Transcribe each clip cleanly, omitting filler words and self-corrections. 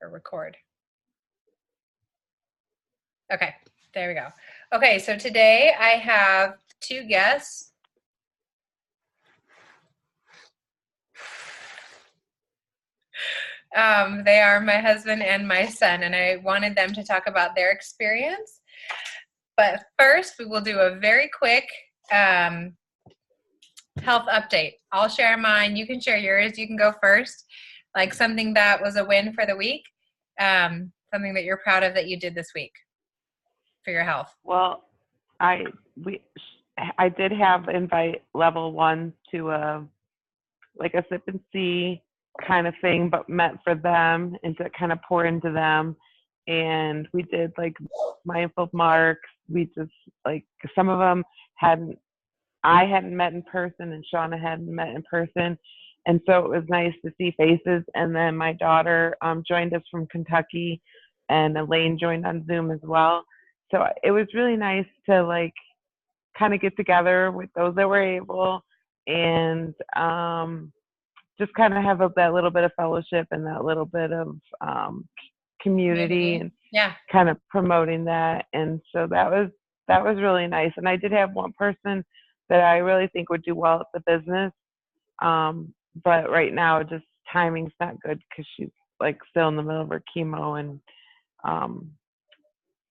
or record. Okay, there we go. Okay, so today I have two guests. They are my husband and my son, and I wanted them to talk about their experience. But first, we will do a very quick health update. I'll share mine. You can share yours. You can go first. Like something that was a win for the week, something that you're proud of that you did this week for your health. Well, I did have invite level 1 to a sip and see kind of thing, but meant for them and to kind of pour into them. And we did like mindful marks. We just some of them I hadn't met in person, and Shauna hadn't met in person. And so it was nice to see faces. And then my daughter joined us from Kentucky, and Elaine joined on Zoom as well. So it was really nice to kind of get together with those that were able, and just kind of have that little bit of fellowship and that little bit of community and kind of promoting that. And so that was really nice. And I did have one person that I really think would do well at the business. But right now, just timing's not good because she's still in the middle of her chemo and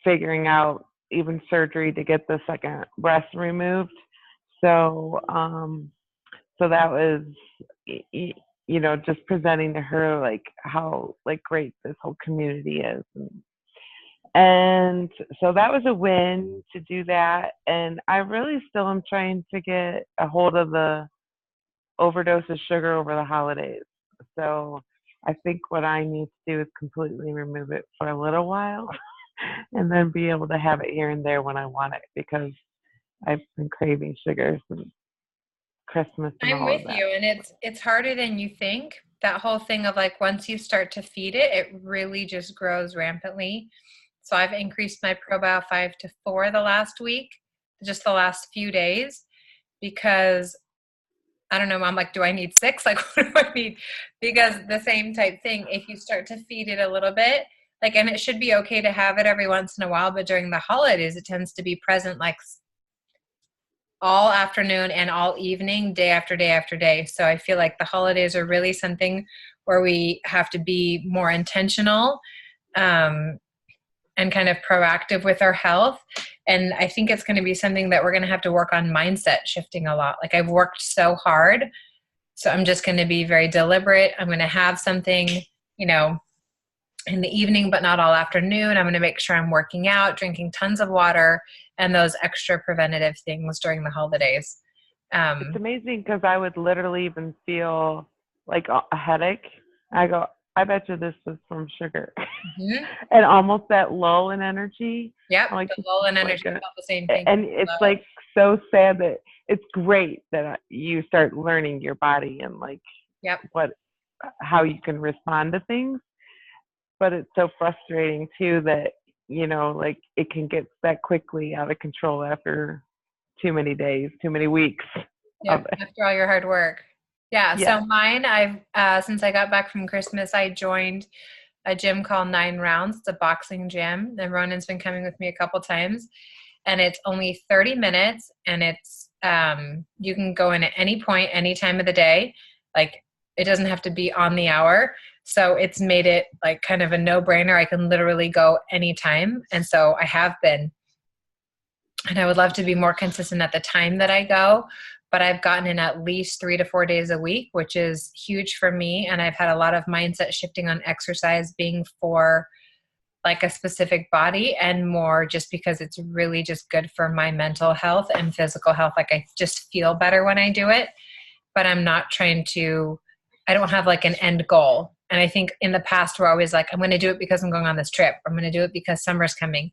figuring out even surgery to get the second breast removed. So that was, just presenting to her how great this whole community is. And so that was a win to do that. And I really still am trying to get a hold of the overdose of sugar over the holidays. So I think what I need to do is completely remove it for a little while and then be able to have it here and there when I want it, because I've been craving sugar since Christmas. I'm with you, and it's harder than you think. That whole thing of once you start to feed it, it really just grows rampantly. So I've increased my ProBio 5 to 4 the last week, just the last few days, because I don't know, I'm do I need 6? What do I need? Because the same type thing, if you start to feed it a little bit, and it should be okay to have it every once in a while, but during the holidays, it tends to be present all afternoon and all evening, day after day after day. So I feel like the holidays are really something where we have to be more intentional and kind of proactive with our health. And I think it's going to be something that we're going to have to work on mindset shifting a lot. I've worked so hard, so I'm just going to be very deliberate. I'm going to have something, in the evening, but not all afternoon. I'm going to make sure I'm working out, drinking tons of water, and those extra preventative things during the holidays. It's amazing because I would literally even feel a headache. I go, I bet you this was from sugar. Mm-hmm. And almost that lull in energy. Yep, the lull in energy, about the same thing. And it's so sad that it's great that you start learning your body and how you can respond to things. But it's so frustrating too that, it can get that quickly out of control after too many days, too many weeks. Yeah, after all your hard work. Yeah. So mine, I've since I got back from Christmas, I joined a gym called 9 Rounds. It's a boxing gym, and Ronin's been coming with me a couple times, and it's only 30 minutes, and it's you can go in at any point, any time of the day. It doesn't have to be on the hour. So it's made it kind of a no-brainer. I can literally go anytime. And so I have been. And I would love to be more consistent at the time that I go. But I've gotten in at least 3 to 4 days a week, which is huge for me. And I've had a lot of mindset shifting on exercise being for a specific body, and more just because it's really just good for my mental health and physical health. I just feel better when I do it. But I'm not trying to, I don't have an end goal. And I think in the past, we're always I'm going to do it because I'm going on this trip. I'm going to do it because summer's coming.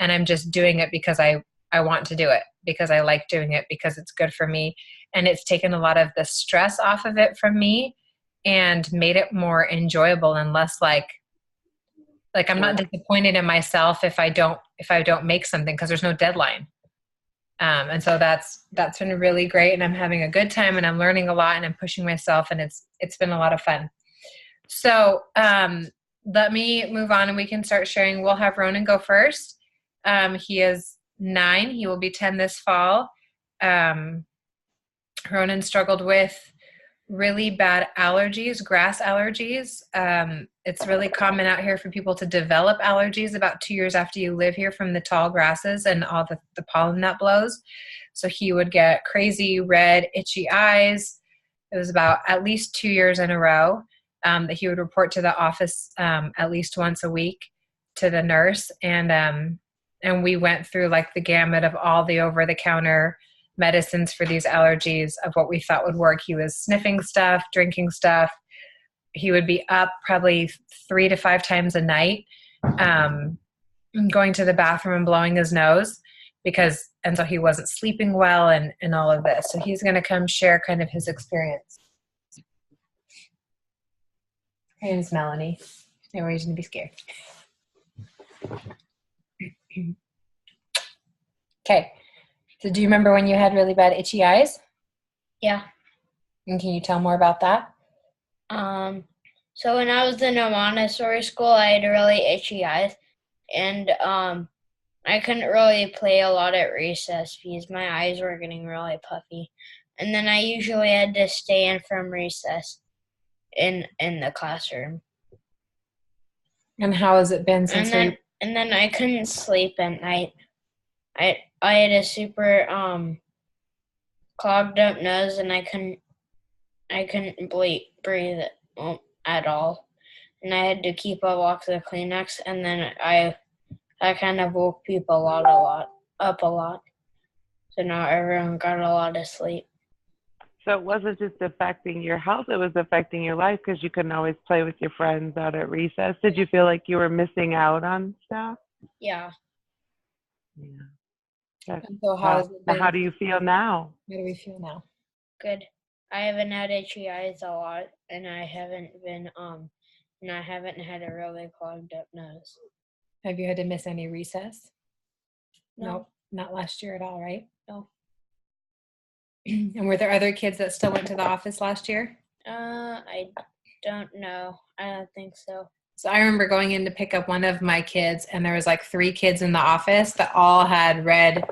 And I'm just doing it because I want to do it, because I like doing it, because it's good for me. And it's taken a lot of the stress off of it from me and made it more enjoyable and less I'm not disappointed in myself if I don't make something, because there's no deadline. And so that's been really great, and I'm having a good time, and I'm learning a lot, and I'm pushing myself, and it's been a lot of fun. So let me move on and we can start sharing. We'll have Ronin go first. He is 9. He will be 10 this fall. Ronin struggled with really bad allergies, grass allergies. It's really common out here for people to develop allergies about 2 years after you live here from the tall grasses and all the pollen that blows. So he would get crazy red, itchy eyes. It was about at least 2 years in a row that he would report to the office at least once a week to the nurse. And we went through like the gamut of all the over-the-counter medicines for these allergies of what we thought would work. He was sniffing stuff, drinking stuff. He would be up probably 3 to 5 times a night, going to the bathroom and blowing his nose and so he wasn't sleeping well and all of this. So he's going to come share kind of his experience. Her name's Melanie. No reason to be scared. Okay. So do you remember when you had really bad itchy eyes? Yeah. And can you tell more about that? So when I was in a Montessori school, I had really itchy eyes, and I couldn't really play a lot at recess because my eyes were getting really puffy. And then I usually had to stay in from recess in the classroom. And how has it been since And then I couldn't sleep at night. I had a super clogged up nose, and I couldn't breathe at all. And I had to keep a box of Kleenex, and then I kind of woke people up a lot. So now everyone got a lot of sleep. So it wasn't just affecting your health, it was affecting your life because you couldn't always play with your friends out at recess. Did you feel like you were missing out on stuff? Yeah. Yeah. So how do you feel now? How do we feel now? Good. I haven't had itchy eyes a lot, and I haven't had a really clogged up nose. Have you had to miss any recess? No. Nope, not last year at all, right? No. And were there other kids that still went to the office last year? I don't know. I don't think so. So I remember going in to pick up one of my kids, and there was like 3 kids in the office that all had red,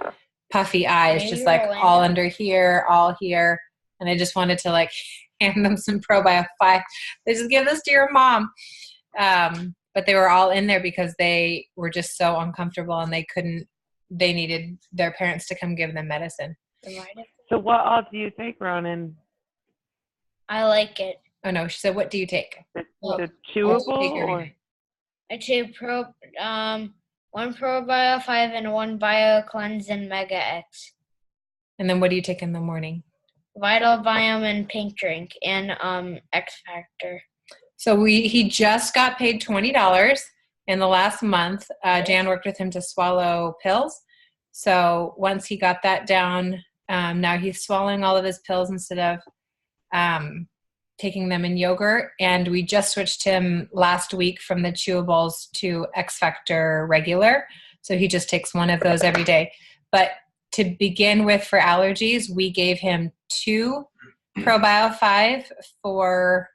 puffy eyes, just like all under here, all here. And I just wanted to like hand them some Probio 5. They just give this to your mom. But they were all in there because they were just so uncomfortable and they needed their parents to come give them medicine. So what all do you take, Ronin? I like it. Oh no, she said, what do you take? The chewable or? I take 1 Probio 5 and 1 Bio Cleanse and Mega X. And then what do you take in the morning? Vital Biome and Pink Drink and X Factor. So he just got paid $20 in the last month. Jan worked with him to swallow pills. So once he got that down, now he's swallowing all of his pills instead of taking them in yogurt. And we just switched him last week from the chewables to X Factor regular. So he just takes one of those every day. But to begin with, for allergies, we gave him 2 Probio 5 for,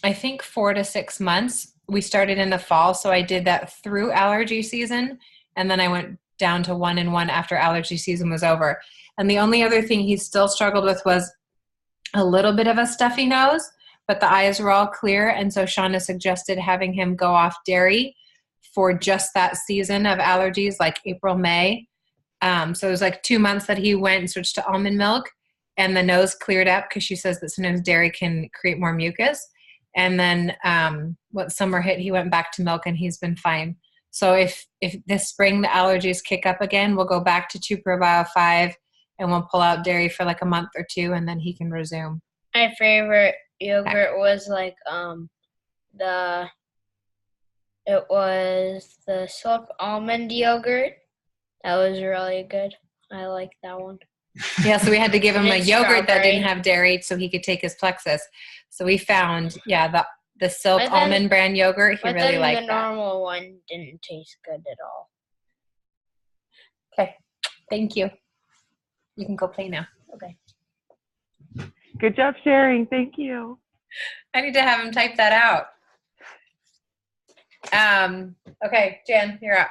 I think, 4 to 6 months. We started in the fall, so I did that through allergy season, and then I went down to 1 and 1 after allergy season was over. And the only other thing he still struggled with was a little bit of a stuffy nose, but the eyes were all clear, and so Shauna suggested having him go off dairy for just that season of allergies, like April, May. So it was like 2 months that he went and switched to almond milk, and the nose cleared up because she says that sometimes dairy can create more mucus. And then what summer hit, he went back to milk, and he's been fine. So if this spring the allergies kick up again, we'll go back to 2 Probio 5, and we'll pull out dairy for like a month or 2, and then he can resume. My favorite yogurt was like the Silk Almond yogurt. That was really good. I like that one. Yeah, so we had to give him a yogurt that didn't have dairy so he could take his Plexus. So we found, the Silk Almond brand yogurt. He really liked that. The normal one didn't taste good at all. Okay, thank you. You can go play now. Okay. Good job sharing. Thank you. I need to have him type that out. Okay, Jan, you're up.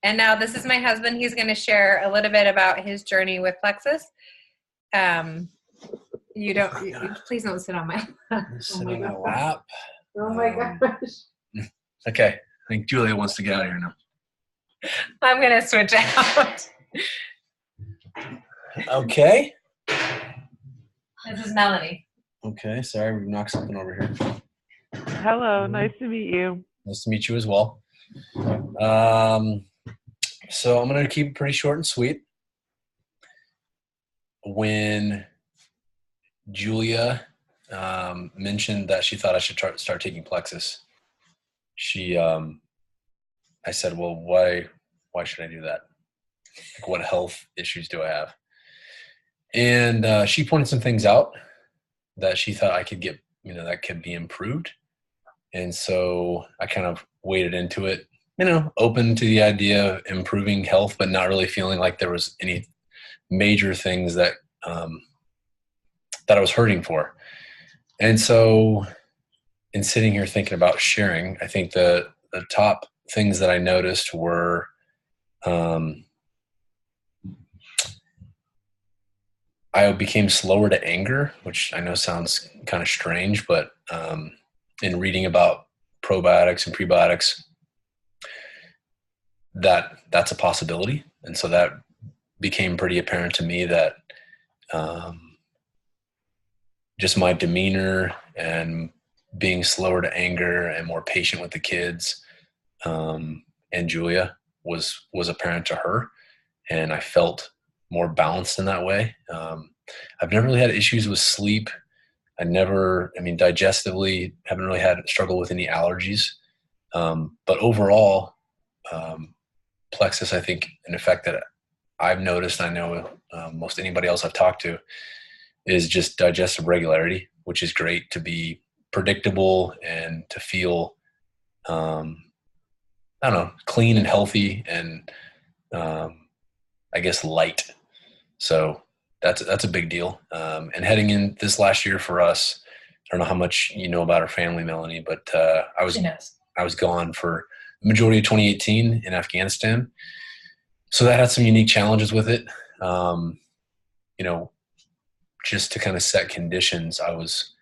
And now this is my husband. He's going to share a little bit about his journey with Plexus. Please don't sit on my lap. Sit on my lap. Oh my gosh. Okay. I think Julia wants to get out of here now. I'm going to switch out. Okay. This is Melanie. Okay. Sorry, we knocked something over here. Hello, nice to meet you. Nice to meet you as well. So I'm going to keep it pretty short and sweet. When Julia mentioned that she thought I should start taking Plexus, I said, well, why should I do that? Like, what health issues do I have? And she pointed some things out that she thought I could get, that could be improved. And so I kind of waded into it, open to the idea of improving health, but not really feeling like there was any major things that I was hurting for. And so in sitting here thinking about sharing, I think the top things that I noticed were I became slower to anger, which I know sounds kind of strange, but in reading about probiotics and prebiotics, that's a possibility. And so that became pretty apparent to me that just my demeanor and being slower to anger and more patient with the kids and Julia was apparent to her. And I felt more balanced in that way. I've never really had issues with sleep. Digestively, haven't really had struggle with any allergies. But overall, Plexus, I think, an effect that I've noticed, I know most anybody else I've talked to, is just digestive regularity, which is great to be predictable and to feel, clean and healthy and I guess light. So that's a big deal. And heading in this last year for us, I don't know how much you know about our family, Melanie, but I was gone for the majority of 2018 in Afghanistan. So that had some unique challenges with it. Just to kind of set conditions, I was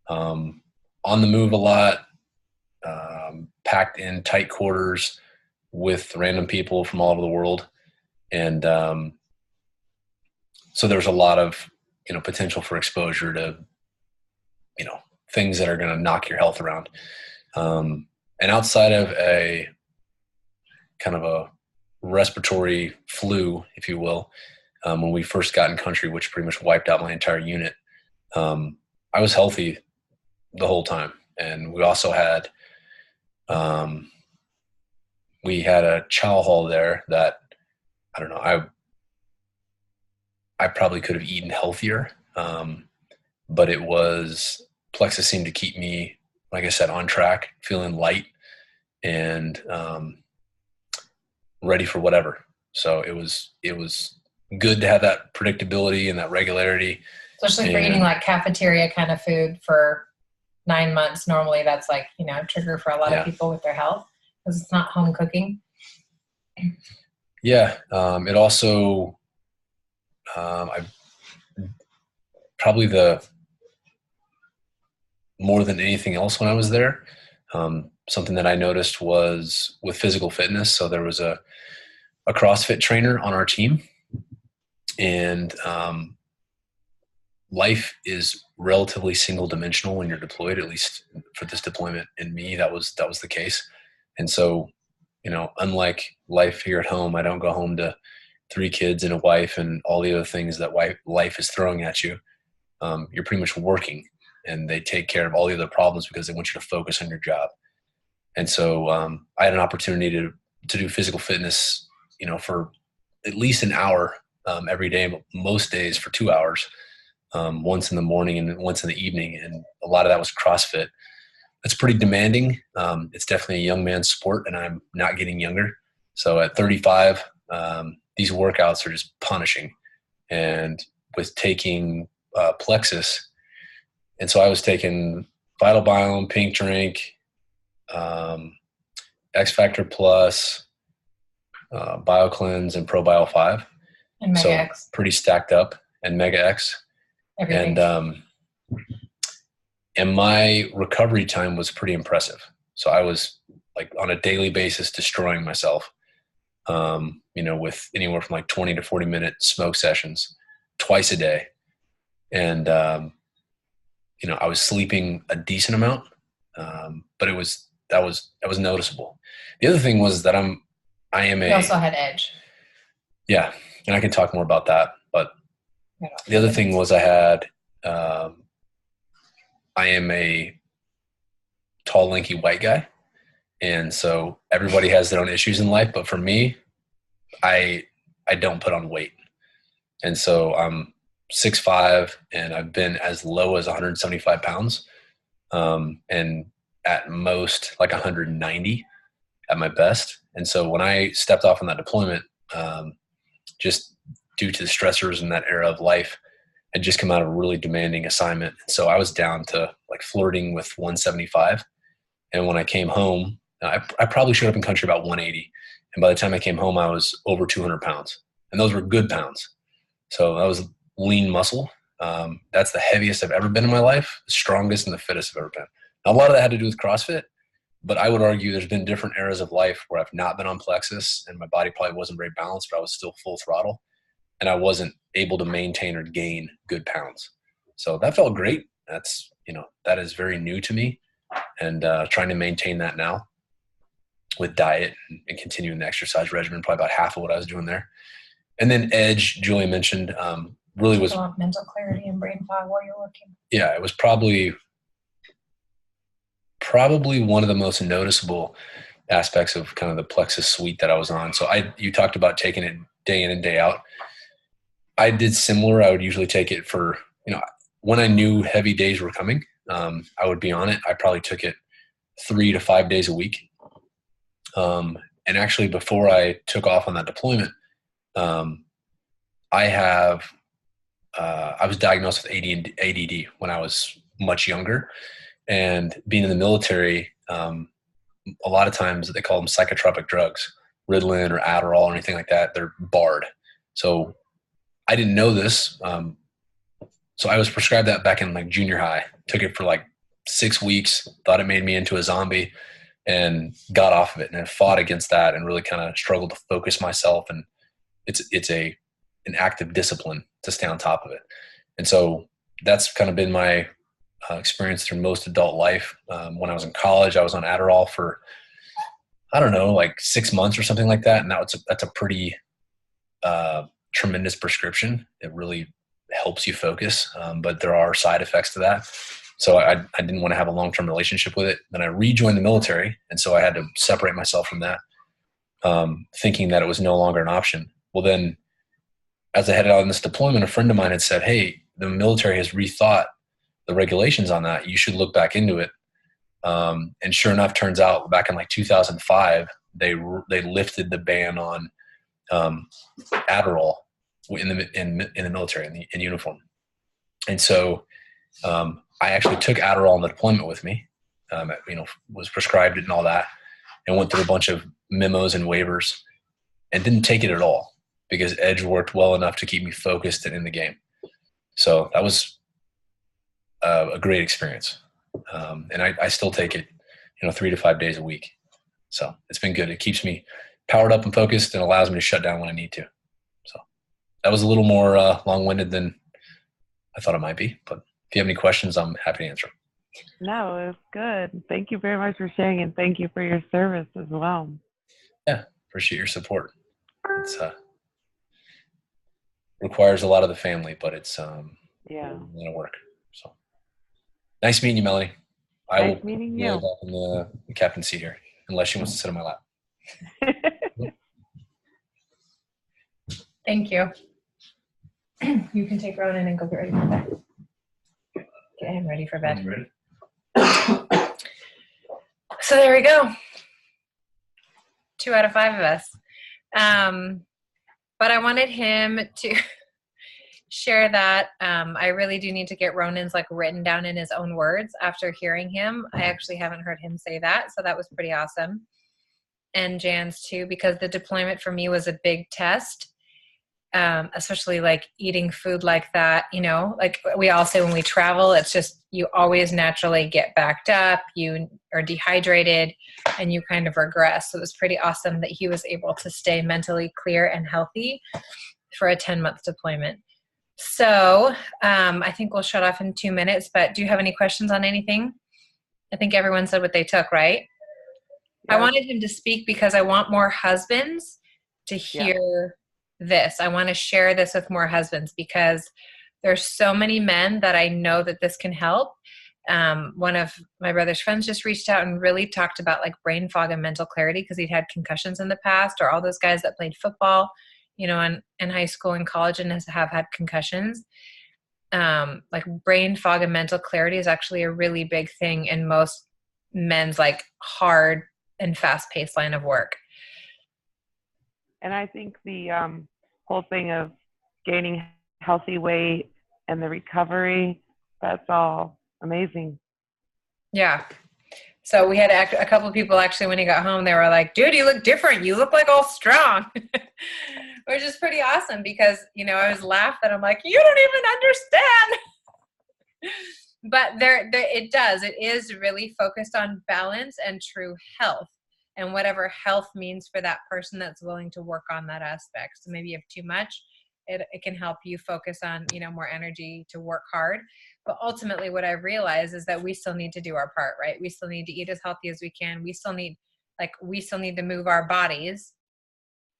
on the move a lot, packed in tight quarters with random people from all over the world. And so there's a lot of, potential for exposure to, things that are going to knock your health around. And outside of a kind of a respiratory flu, if you will, when we first got in country, which pretty much wiped out my entire unit, I was healthy the whole time. And we also had, a chow hall there that, I don't know, I probably could have eaten healthier. But Plexus seemed to keep me, like I said, on track, feeling light and ready for whatever. So it was good to have that predictability and that regularity. Especially for eating like cafeteria kind of food for 9 months. Normally that's like, a trigger for a lot of people with their health because it's not home cooking. Yeah. It also, more than anything else when I was there, something that I noticed was with physical fitness. So there was a CrossFit trainer on our team, and life is relatively single dimensional when you're deployed, at least for this deployment. In me, that was the case. And so, unlike life here at home, I don't go home to 3 kids and a wife and all the other things that life is throwing at you. You're pretty much working, and they take care of all the other problems because they want you to focus on your job. And so I had an opportunity to do physical fitness, for at least an hour every day, most days for 2 hours, once in the morning and once in the evening. And a lot of that was CrossFit. It's pretty demanding. It's definitely a young man's sport, and I'm not getting younger. So at 35, these workouts are just punishing. And with taking Plexus, and so I was taking Vital Biome, Pink Drink, X Factor Plus, BioCleanse, and ProBio 5. And Mega So X. pretty stacked up, and Mega X. Everything. And my recovery time was pretty impressive. So I was like on a daily basis destroying myself, with anywhere from like 20 to 40 minute smoke sessions twice a day. And, I was sleeping a decent amount, but that was noticeable. The other thing was that You also had edge. Yeah. And I can talk more about that. But the other thing was I am a tall, lanky white guy. And so everybody has their own issues in life. But for me, I don't put on weight. And so I'm 6'5", and I've been as low as 175 pounds. And at most like 190 at my best. And so when I stepped off on that deployment, just due to the stressors in that era of life, I'd just come out of a really demanding assignment. So I was down to like flirting with 175. And when I came home, I probably showed up in country about 180. And by the time I came home, I was over 200 pounds. And those were good pounds. So that was lean muscle. That's the heaviest I've ever been in my life, the strongest and the fittest I've ever been. Now, a lot of that had to do with CrossFit, but I would argue there's been different eras of life where I've not been on plexus and my body probably wasn't very balanced, but I was still full throttle and I wasn't able to maintain or gain good pounds. So that felt great. That's, that is very new to me, and trying to maintain that now with diet and continuing the exercise regimen, probably about half of what I was doing there. And then edge, Julie mentioned, really was mental clarity and brain fog while you're working. Yeah, it was probably one of the most noticeable aspects of kind of the plexus suite that I was on. So you talked about taking it day in and day out. I did similar. I would usually take it for, when I knew heavy days were coming, I would be on it. I probably took it 3 to 5 days a week. And actually before I took off on that deployment, I was diagnosed with ADD when I was much younger, and being in the military, a lot of times they call them psychotropic drugs, Ritalin or Adderall or anything like that. They're barred. So I didn't know this. So I was prescribed that back in like junior high, took it for like 6 weeks, thought it made me into a zombie, and got off of it, and I fought against that and really kind of struggled to focus myself. And it's an active discipline to stay on top of it. And so that's kind of been my experience through most adult life. When I was in college, I was on Adderall for, I don't know, like 6 months or something like that. And that's a pretty tremendous prescription. It really helps you focus, but there are side effects to that. So I didn't want to have a long-term relationship with it. Then I rejoined the military, and so I had to separate myself from that, thinking that it was no longer an option. Well, then as I headed out on this deployment, a friend of mine had said, hey, the military has rethought the regulations on that. You should look back into it. And sure enough, turns out back in like 2005, they lifted the ban on Adderall in the military, in uniform. And so I actually took Adderall on the deployment with me, was prescribed it and all that, and went through a bunch of memos and waivers and didn't take it at all because Edge worked well enough to keep me focused and in the game. So that was a great experience. And I still take it, 3 to 5 days a week. So it's been good. It keeps me powered up and focused and allows me to shut down when I need to. So that was a little more long-winded than I thought it might be, but if you have any questions, I'm happy to answer. No, it's good. Thank you very much for sharing, and thank you for your service as well. Yeah, appreciate your support. It's requires a lot of the family, but it's a lot of work. So nice meeting you, Melanie. Nice meeting you. Back in the captain's seat here, unless she wants to sit on my lap. Thank you. You can take Ronin and go get ready for bed. Get him ready for bed. Ready? So there we go. 2 out of 5 of us. But I wanted him to share that. I really do need to get Ronin's written down in his own words after hearing him. I actually haven't heard him say that, so that was pretty awesome. and Jan's too, because the deployment for me was a big test. Especially like eating food like that, like we all say when we travel, it's just, you always naturally get backed up, you are dehydrated, and you kind of regress. So it was pretty awesome that he was able to stay mentally clear and healthy for a 10-month deployment. So I think we'll shut off in 2 minutes, but do you have any questions on anything? I think everyone said what they took, right? Yeah. I wanted him to speak because I want more husbands to hear this. I want to share this with more husbands because there's so many men that I know that this can help. One of my brother's friends just reached out and really talked about like brain fog and mental clarity because he'd had concussions in the past, or all those guys that played football, in high school and college and have had concussions. Like brain fog and mental clarity is actually a really big thing in most men's like hard and fast-paced line of work. And I think the whole thing of gaining healthy weight and the recovery, that's all amazing. Yeah. So we had a couple of people actually, when he got home, they were like, dude, you look different. You look like all strong, which is pretty awesome because, I always laugh that I'm like, you don't even understand. But it is really focused on balance and true health. And whatever health means for that person that's willing to work on that aspect. So maybe you have too much, it can help you focus on, more energy to work hard. But ultimately what I've realized is that we still need to do our part, right? We still need to eat as healthy as we can. We still need to move our bodies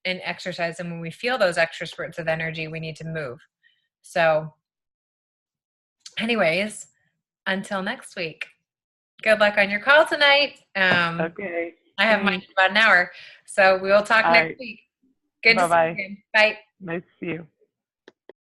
and exercise. And when we feel those extra spurts of energy, we need to move. So anyways, until next week, good luck on your call tonight. Okay. I have mine in about an hour. So we will talk next week. Good to see you again. Bye. Nice to see you.